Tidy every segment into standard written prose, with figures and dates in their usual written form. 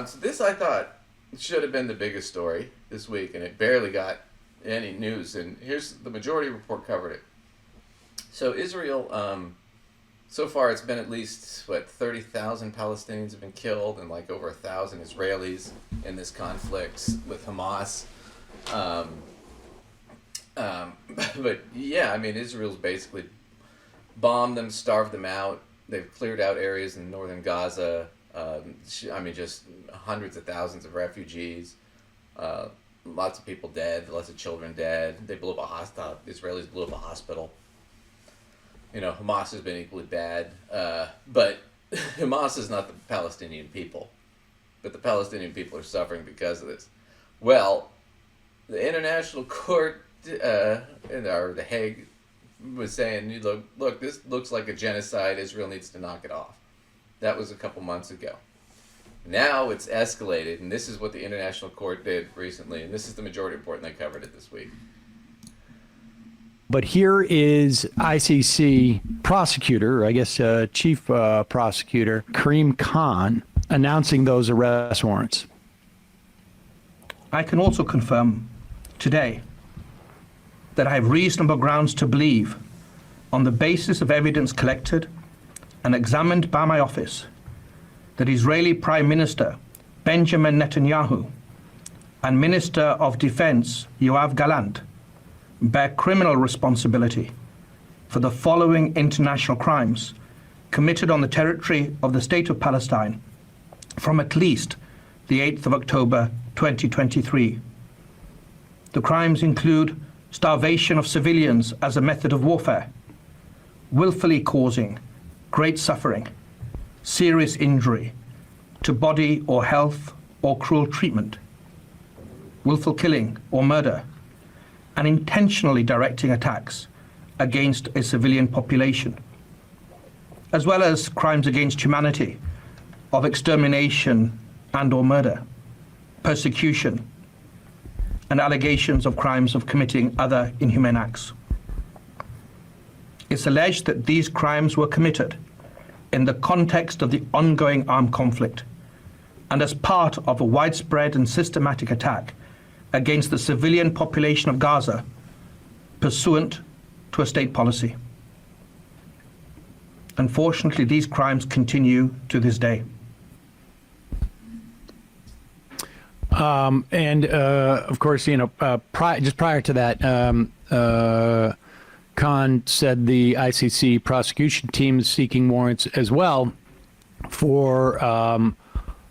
So this, I thought, should have been the biggest story this week, and it barely got any news. And here's the majority report covered it. So Israel, so far it's been at least, 30,000 Palestinians have been killed, and like over 1,000 Israelis in this conflict with Hamas. But yeah, I mean, Israel's basically bombed them, starved them out. They've cleared out areas in northern Gaza. I mean, just hundreds of thousands of refugees. Lots of people dead, lots of children dead. They blew up a hospital. Israelis blew up a hospital. You know, Hamas has been equally bad. But Hamas is not the Palestinian people. But the Palestinian people are suffering because of this. Well, the International Court, or The Hague, was saying, look, this looks like a genocide. Israel needs to knock it off. That was a couple months ago. Now it's escalated, and this is what the International Court did recently, and this is the majority report, and they covered it this week. But here is ICC prosecutor, I guess chief prosecutor, Karim Khan, announcing those arrest warrants. I can also confirm today that I have reasonable grounds to believe, on the basis of evidence collected and examined by my office, that Israeli Prime Minister Benjamin Netanyahu and Minister of Defense Yoav Gallant bear criminal responsibility for the following international crimes committed on the territory of the State of Palestine from at least the 8th of October 2023. The crimes include starvation of civilians as a method of warfare, willfully causing great suffering, serious injury to body or health or cruel treatment, willful killing or murder, and intentionally directing attacks against a civilian population, as well as crimes against humanity of extermination and or murder, persecution, and allegations of crimes of committing other inhumane acts. It's alleged that these crimes were committed in the context of the ongoing armed conflict and as part of a widespread and systematic attack against the civilian population of Gaza pursuant to a state policy. Unfortunately, these crimes continue to this day. Of course, just prior to that, Khan said the ICC prosecution team is seeking warrants as well for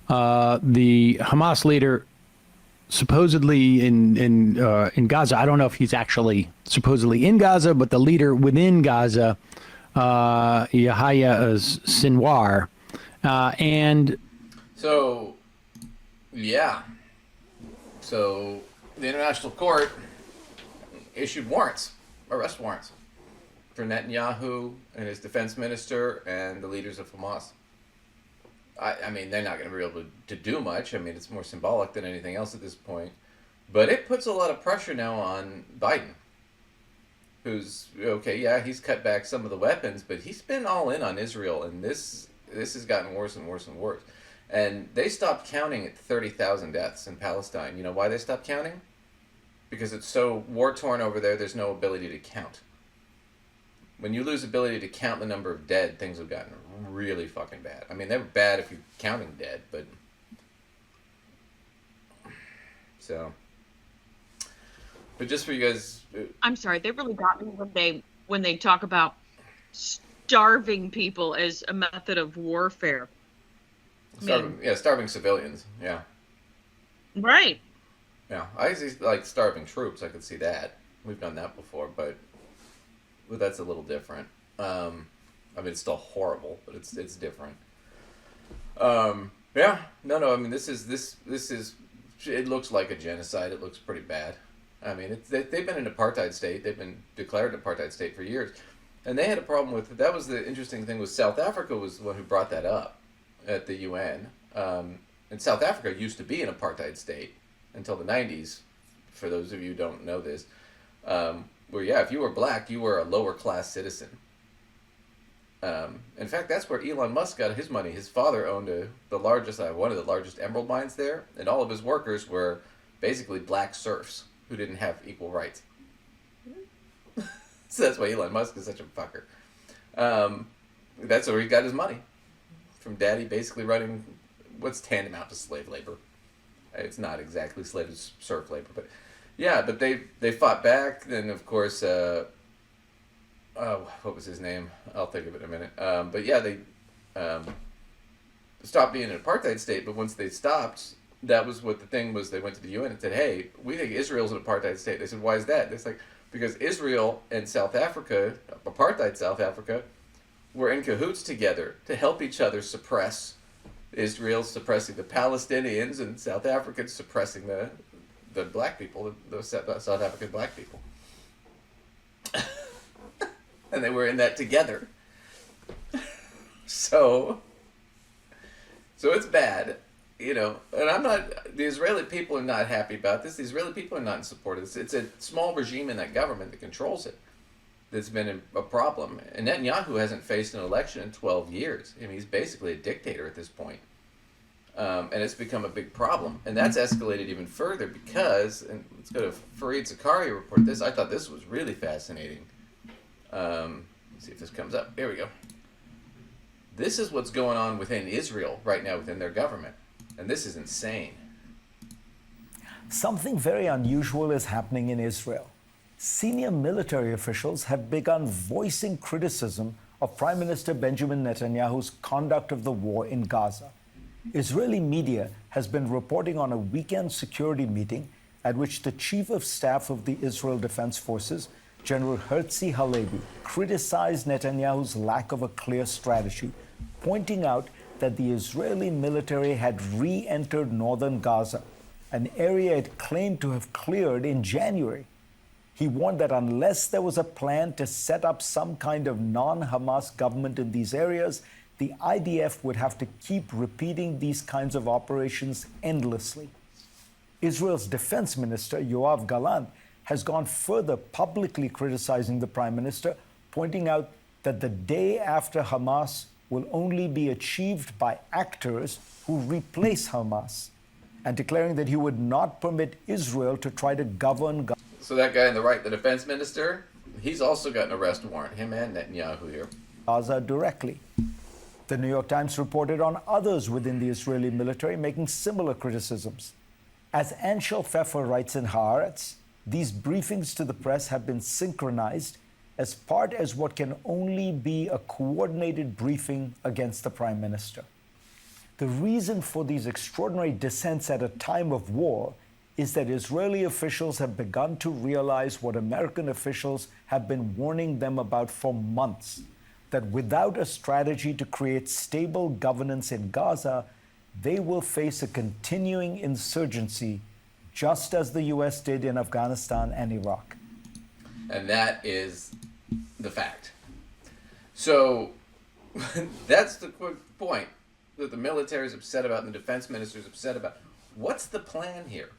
the Hamas leader supposedly in Gaza. I don't know if he's actually supposedly in Gaza, but the leader within Gaza, Yahya Sinwar, and so the International Court issued arrest warrants for Netanyahu and his defense minister and the leaders of Hamas. I mean, they're not going to be able to do much. I mean, it's more symbolic than anything else at this point. But it puts a lot of pressure now on Biden, who's, he's cut back some of the weapons, but he's been all in on Israel, and this has gotten worse and worse and worse. And they stopped counting at 30,000 deaths in Palestine. You know why they stopped counting? Because it's so war-torn over there, there's no ability to count. When you lose ability to count the number of dead, things have gotten really fucking bad. I mean, they were bad if you're counting dead, but... But just for you guys... I'm sorry, they really got me when they talk about starving people as a method of warfare. Starving civilians, yeah. Right. Yeah, I see, like, starving troops, I could see that. We've done that before, but that's a little different. I mean, it's still horrible, but it's different. I mean, this is, it looks like a genocide. It looks pretty bad. I mean, they've been an apartheid state. They've been declared an apartheid state for years. And they had a problem with, that was the interesting thing, was South Africa was the one who brought that up at the UN. And South Africa used to be an apartheid state until the 90s, for those of you who don't know this, where, if you were black, you were a lower class citizen. In fact, that's where Elon Musk got his money. His father owned one of the largest emerald mines there, and all of his workers were basically black serfs who didn't have equal rights. So that's why Elon Musk is such a fucker. That's where he got his money, from daddy basically running what's tantamount to slave labor. It's not exactly slave, it's serf labor, but yeah, but they fought back. Then of course, what was his name? I'll think of it in a minute. But yeah, they stopped being an apartheid state. But once they stopped, that was what the thing was. They went to the UN and said, "Hey, we think Israel's an apartheid state." They said, "Why is that?" It's like, because Israel and South Africa, apartheid South Africa, were in cahoots together to help each other suppress Israel, suppressing the Palestinians, and South Africans suppressing the black people, the South African black people. And they were in that together. So it's bad, and the Israeli people are not happy about this. The Israeli people are not in support of this. It's a small regime in that government that controls it that's been a problem. And Netanyahu hasn't faced an election in 12 years. I mean, he's basically a dictator at this point. And it's become a big problem. And that's escalated even further because, and let's go to Fareed Zakaria report this. I thought this was really fascinating. Let's see if this comes up. Here we go. This is what's going on within Israel right now, within their government. And this is insane. Something very unusual is happening in Israel. Senior military officials have begun voicing criticism of Prime Minister Benjamin Netanyahu's conduct of the war in Gaza. Israeli media has been reporting on a weekend security meeting at which the Chief of Staff of the Israel Defense Forces, General Herzi Halevi, criticized Netanyahu's lack of a clear strategy, pointing out that the Israeli military had re-entered northern Gaza, an area it claimed to have cleared in January. He warned that unless there was a plan to set up some kind of non-Hamas government in these areas, the IDF would have to keep repeating these kinds of operations endlessly. Israel's defense minister, Yoav Gallant, has gone further, publicly criticizing the prime minister, pointing out that the day after Hamas will only be achieved by actors who replace Hamas, and declaring that he would not permit Israel to try to govern Gaza. So that guy on the right, the defense minister, he's also got an arrest warrant, him and Netanyahu here. Gaza directly. The New York Times reported on others within the Israeli military making similar criticisms. As Anshel Pfeffer writes in Haaretz, these briefings to the press have been synchronized as part as what can only be a coordinated briefing against the prime minister. The reason for these extraordinary dissents at a time of war is that Israeli officials have begun to realize what American officials have been warning them about for months, that without a strategy to create stable governance in Gaza, they will face a continuing insurgency, just as the U.S. did in Afghanistan and Iraq. And that is the fact. So that's the quick point that the military is upset about and the defense minister is upset about. What's the plan here?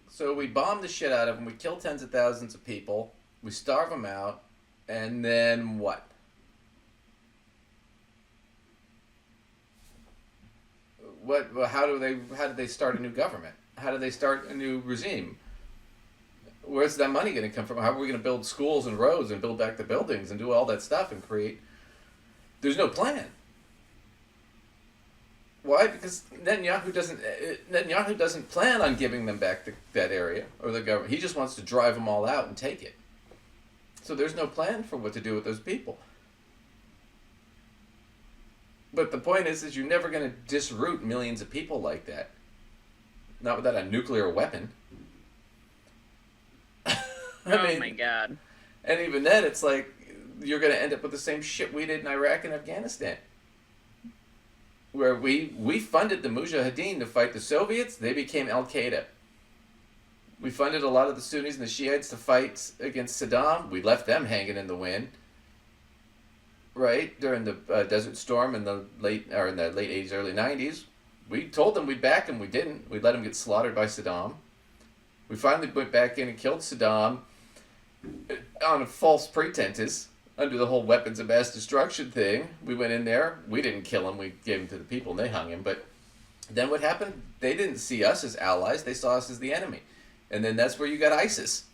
So we bomb the shit out of them, we kill tens of thousands of people, we starve them out, and then what? How do they start a new government? How do they start a new regime? Where's that money going to come from? How are we going to build schools and roads and build back the buildings and do all that stuff and create? There's no plan. Why? Because Netanyahu doesn't plan on giving them back that area or the government. He just wants to drive them all out and take it. So there's no plan for what to do with those people. But the point is you're never going to disroot millions of people like that. Not without a nuclear weapon. Oh my God. And even then, it's like you're going to end up with the same shit we did in Iraq and Afghanistan. Where we funded the Mujahideen to fight the Soviets, they became Al-Qaeda. We funded a lot of the Sunnis and the Shiites to fight against Saddam. We left them hanging in the wind. Right? During the Desert Storm in the late 80s, early 90s. We told them we'd back them, we didn't. We let them get slaughtered by Saddam. We finally went back in and killed Saddam on false pretenses, under the whole weapons of mass destruction thing. We went in there. We didn't kill him. We gave him to the people, and they hung him. But then what happened? They didn't see us as allies. They saw us as the enemy. And then that's where you got ISIS.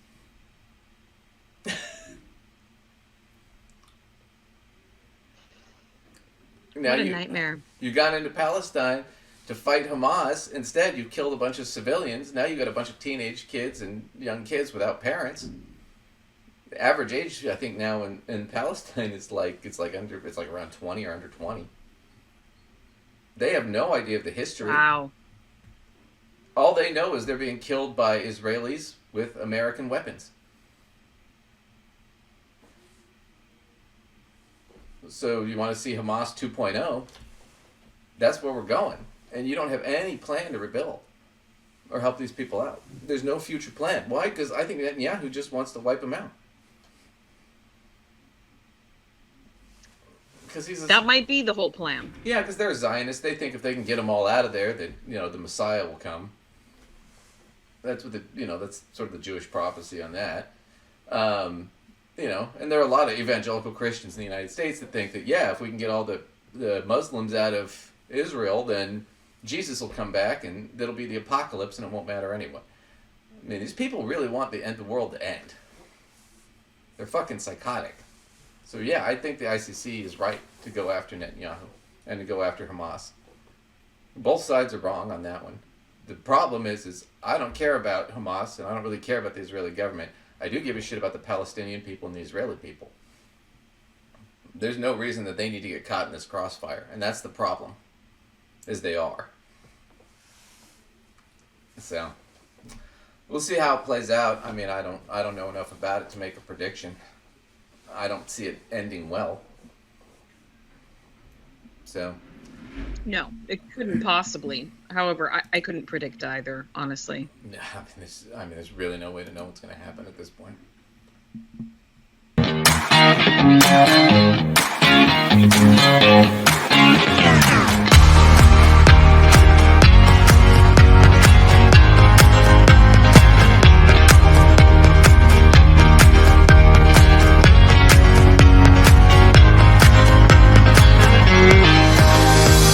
Now What a nightmare. You got into Palestine to fight Hamas. Instead, you killed a bunch of civilians. Now you got a bunch of teenage kids and young kids without parents. The average age, I think, now in Palestine is it's like around 20 or under 20. They have no idea of the history. Wow. All they know is they're being killed by Israelis with American weapons. So you want to see Hamas 2.0? That's where we're going. And you don't have any plan to rebuild or help these people out. There's no future plan. Why? Because I think Netanyahu just wants to wipe them out. That might be the whole plan. Yeah, because they're Zionists. They think if they can get them all out of there, that the Messiah will come. That's what that's sort of the Jewish prophecy on that. And there are a lot of evangelical Christians in the United States that think that if we can get all the Muslims out of Israel, then Jesus will come back and that'll be the apocalypse and it won't matter anyway. I mean, these people really want the world to end. They're fucking psychotic. So I think the ICC is right to go after Netanyahu and to go after Hamas. Both sides are wrong on that one. The problem is I don't care about Hamas and I don't really care about the Israeli government. I do give a shit about the Palestinian people and the Israeli people. There's no reason that they need to get caught in this crossfire, and that's the problem, is they are. So we'll see how it plays out. I mean, I don't know enough about it to make a prediction. I don't see it ending well. So. No, it couldn't possibly. However, I couldn't predict either, honestly. No, there's really no way to know what's going to happen at this point.